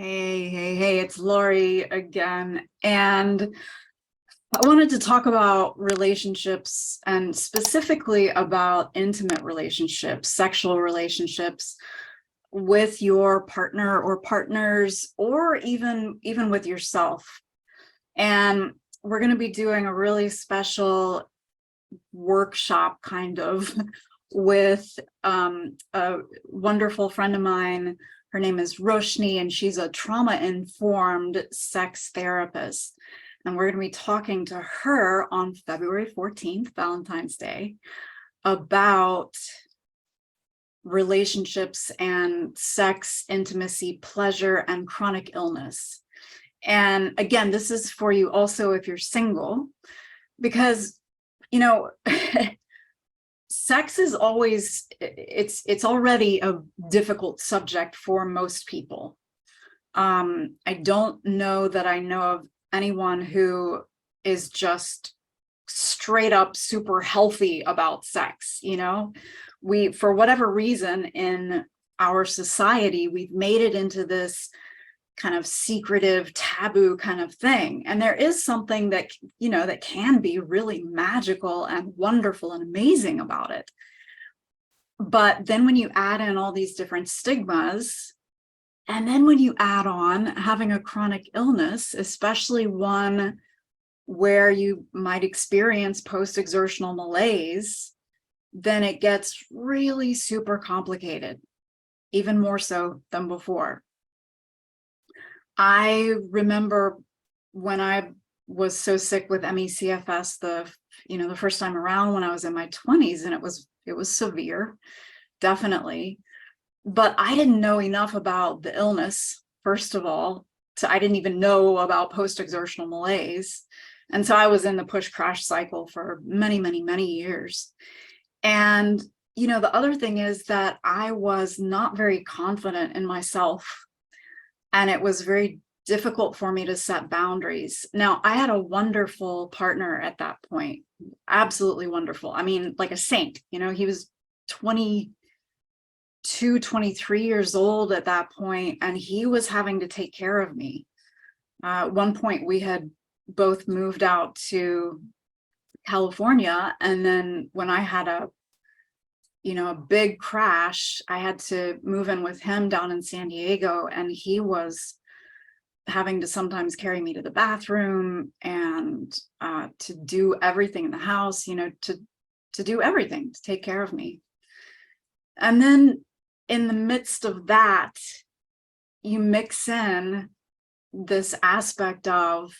Hey, it's Lorrie again. And I wanted to talk about relationships and specifically about intimate relationships, sexual relationships with your partner or partners, or even with yourself. And we're going to be doing a really special workshop kind of with a wonderful friend of mine. Her name is Roshni, and she's a trauma-informed sex therapist. And we're going to be talking to her on February 14th, Valentine's Day, about relationships and sex, intimacy, pleasure, and chronic illness. And again, this is for you also if you're single, because, you know, sex is always, it's already a difficult subject for most people. I don't know that I know of anyone who is just straight up super healthy about sex. We, for whatever reason in our society, we've made it into this kind of secretive, taboo kind of thing. And there is something that, that can be really magical and wonderful and amazing about it. But then when you add in all these different stigmas, and then when you add on having a chronic illness, especially one where you might experience post-exertional malaise, then it gets really super complicated, even more so than before. I remember when I was so sick with ME/CFS the first time around when I was in my 20s, and it was severe, definitely. But I didn't know enough about the illness, first of all. So I didn't even know about post-exertional malaise. And so I was in the push-crash cycle for many, many, many years. And, the other thing is that I was not very confident in myself. And it was very difficult for me to set boundaries. Now, I had a wonderful partner at that point, absolutely wonderful. I mean, like a saint. He was 22, 23 years old at that point, and he was having to take care of me. At one point, we had both moved out to California, and then when I had a big crash, I had to move in with him down in San Diego, and he was having to sometimes carry me to the bathroom and to do everything in the house, to do everything, to take care of me. And then in the midst of that, you mix in this aspect of,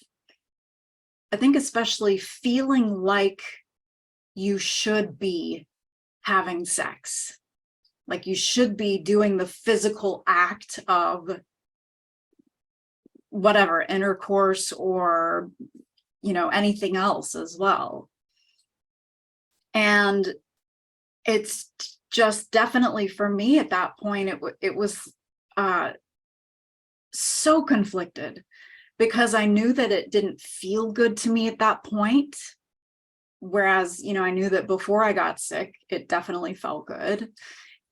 I think, especially feeling like you should be having sex, like you should be doing the physical act of whatever, intercourse or, anything else as well. And it's just definitely for me at that point, it was so conflicted, because I knew that it didn't feel good to me at that point. Whereas, I knew that before I got sick, it definitely felt good.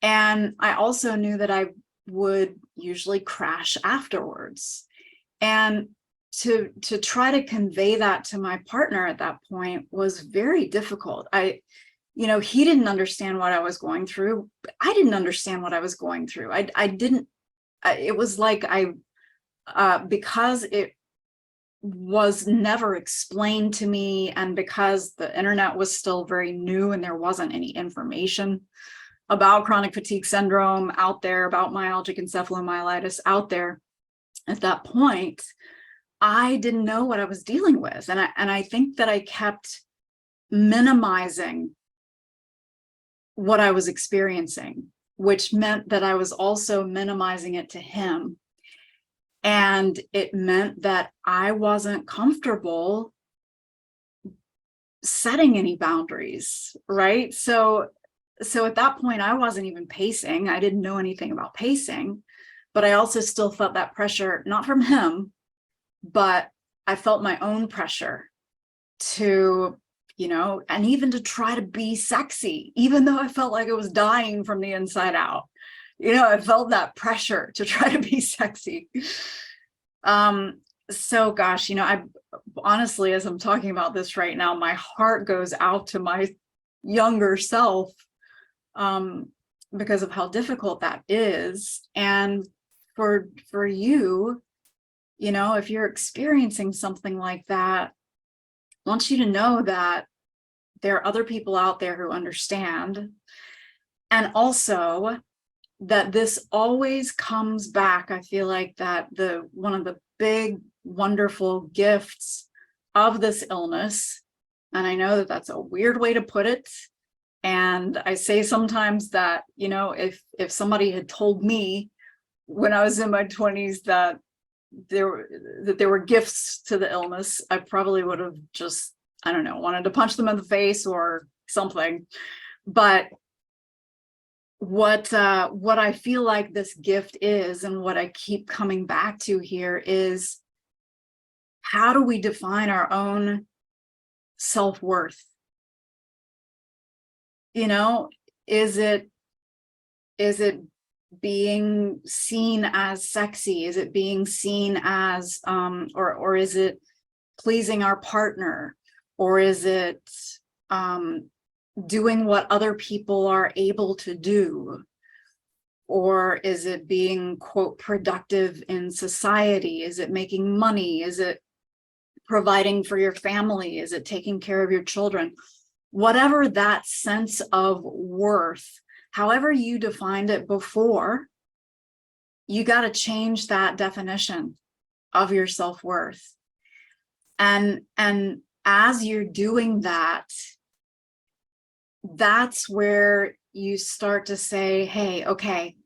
And I also knew that I would usually crash afterwards. And to try to convey that to my partner at that point was very difficult. He didn't understand what I was going through. I didn't understand what I was going through. It was like because it was never explained to me, and because the internet was still very new and there wasn't any information about chronic fatigue syndrome out there, about myalgic encephalomyelitis out there at that point, I didn't know what I was dealing with. And I think that I kept minimizing what I was experiencing, which meant that I was also minimizing it to him. And it meant that I wasn't comfortable setting any boundaries, right? So at that point, I wasn't even pacing. I didn't know anything about pacing, but I also still felt that pressure, not from him, but I felt my own pressure to, and even to try to be sexy, even though I felt like I was dying from the inside out. I felt that pressure to try to be sexy. So gosh, I honestly, as I'm talking about this right now, my heart goes out to my younger self, because of how difficult that is. And for you, if you're experiencing something like that, I want you to know that there are other people out there who understand. And also that this always comes back. I feel like that one of the big, wonderful gifts of this illness, and I know that that's a weird way to put it, and I say sometimes that, if somebody had told me when I was in my 20s that there were gifts to the illness, I probably would have just, I don't know, wanted to punch them in the face or something. But what I feel like this gift is, and what I keep coming back to here, is how do we define our own self-worth? Is it being seen as sexy? Is it being seen as or is it pleasing our partner? Or is it doing what other people are able to do? Or is it being, quote, productive in society? Is it making money? Is it providing for your family? Is it taking care of your children? Whatever that sense of worth, however you defined it before, you got to change that definition of your self-worth. And as you're doing that, that's where you start to say, hey, okay,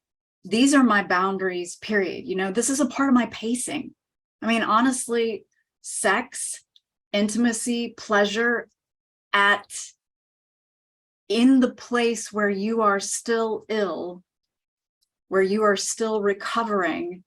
these are my boundaries, period. This is a part of my pacing. I mean, honestly, sex, intimacy, pleasure in the place where you are still ill, where you are still recovering,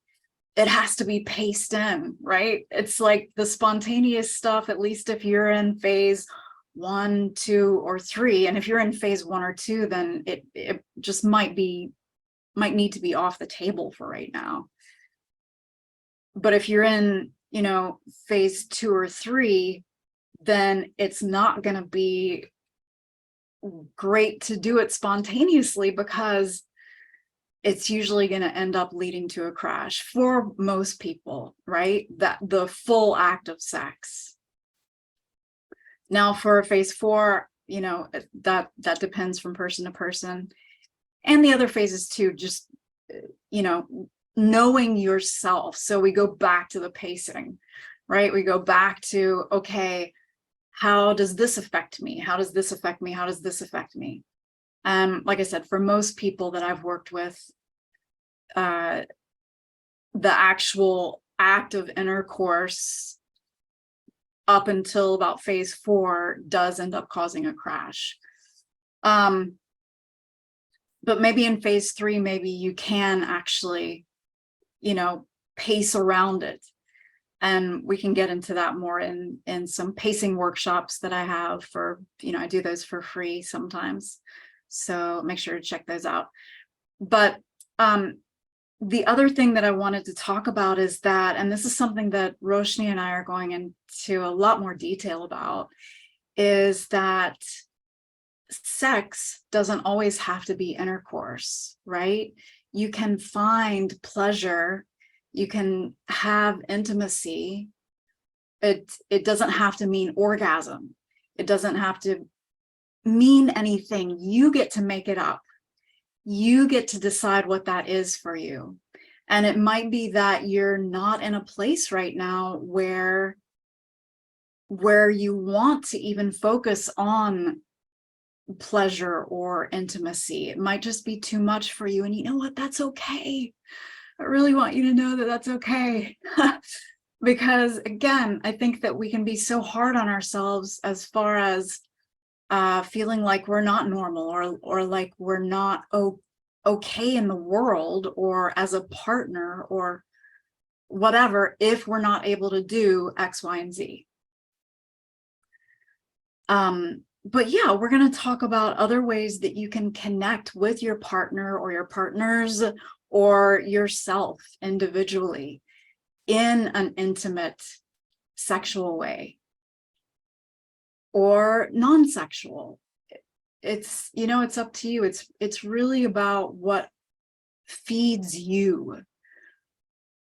it has to be paced in, right? It's like the spontaneous stuff, at least if you're in phase 1, 2, or 3. And if you're in phase 1 or 2, then it just might need to be off the table for right now. But if you're in, phase 2 or 3, then it's not going to be great to do it spontaneously, because it's usually going to end up leading to a crash for most people, right? That the full act of sex. Now for phase 4, that depends from person to person. And the other phases too, just, knowing yourself. So we go back to the pacing, right? We go back to, okay, how does this affect me? How does this affect me? How does this affect me? Like I said, for most people that I've worked with, the actual act of intercourse up until about phase 4 does end up causing a crash. But maybe in phase 3, maybe you can actually, pace around it. And we can get into that more in some pacing workshops that I have for, I do those for free sometimes. So make sure to check those out. But the other thing that I wanted to talk about is that, and this is something that Roshni and I are going into a lot more detail about, is that sex doesn't always have to be intercourse, right? You can find pleasure, you can have intimacy. It doesn't have to mean orgasm. It doesn't have to mean anything. You get to make it up. You get to decide what that is for you. And it might be that you're not in a place right now where you want to even focus on pleasure or intimacy. It might just be too much for you. And you know what? That's okay. I really want you to know that that's okay. Because again, I think that we can be so hard on ourselves as far as feeling like we're not normal, or like we're not okay in the world or as a partner or whatever, if we're not able to do X, Y, and Z. but yeah, we're going to talk about other ways that you can connect with your partner or your partners or yourself individually in an intimate sexual way or non-sexual. It's, you know, it's up to you. It's really about what feeds you.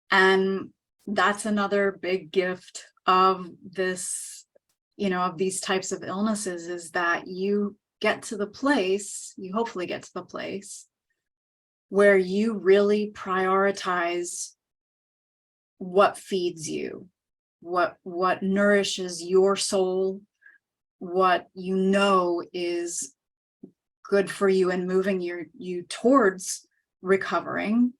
And that's another big gift of this, you know, of these types of illnesses, is that you get to the place, you hopefully get to the place where you really prioritize what feeds you, what nourishes your soul, what you know is good for you and moving you towards recovering,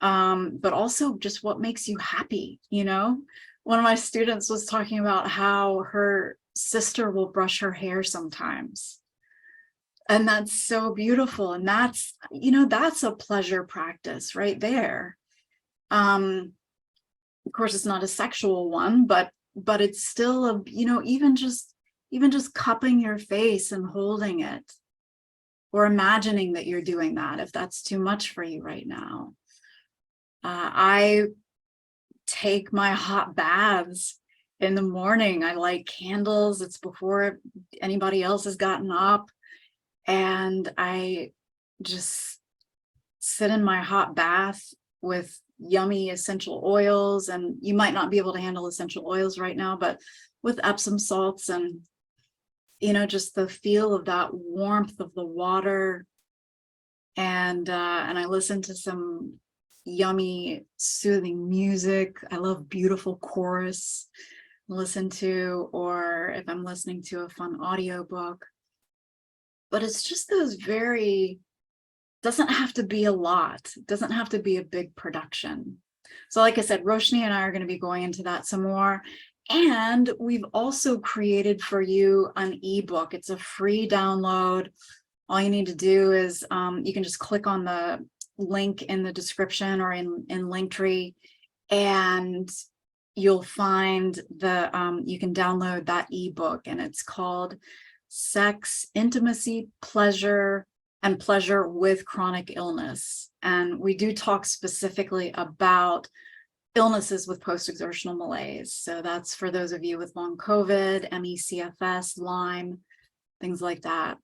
but also just what makes you happy. You know, one of my students was talking about how her sister will brush her hair sometimes, and that's so beautiful. And that's, you know, that's a pleasure practice right there. Of course, it's not a sexual one, but it's still a, you know, even just cupping your face and holding it, or imagining that you're doing that, if that's too much for you right now. I take my hot baths in the morning. I light candles. It's before anybody else has gotten up. And I just sit in my hot bath with yummy essential oils. And you might not be able to handle essential oils right now, but with Epsom salts, and, you know, just the feel of that warmth of the water. And I listen to some yummy, soothing music. I love beautiful chorus listen to, or if I'm listening to a fun audiobook. But it's just those very, doesn't have to be a lot. It doesn't have to be a big production. So like I said, Roshni and I are going to be going into that some more. And we've also created for you an ebook. It's a free download. All you need to do is you can just click on the link in the description or in Linktree, and you'll find the, you can download that ebook, and it's called Sex, Intimacy, Pleasure, and Pleasure with Chronic Illness. And we do talk specifically about illnesses with post-exertional malaise. So that's for those of you with long COVID, ME/CFS, Lyme, things like that.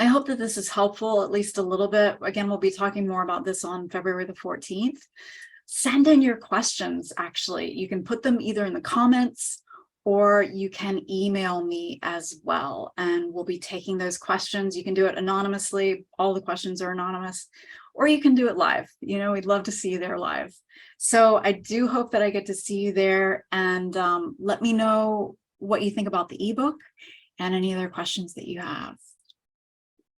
I hope that this is helpful, at least a little bit. Again, we'll be talking more about this on February the 14th. Send in your questions, actually. You can put them either in the comments or you can email me as well, and we'll be taking those questions. You can do it anonymously. All the questions are anonymous, or you can do it live. You know, we'd love to see you there live. So I do hope that I get to see you there, and let me know what you think about the ebook and any other questions that you have.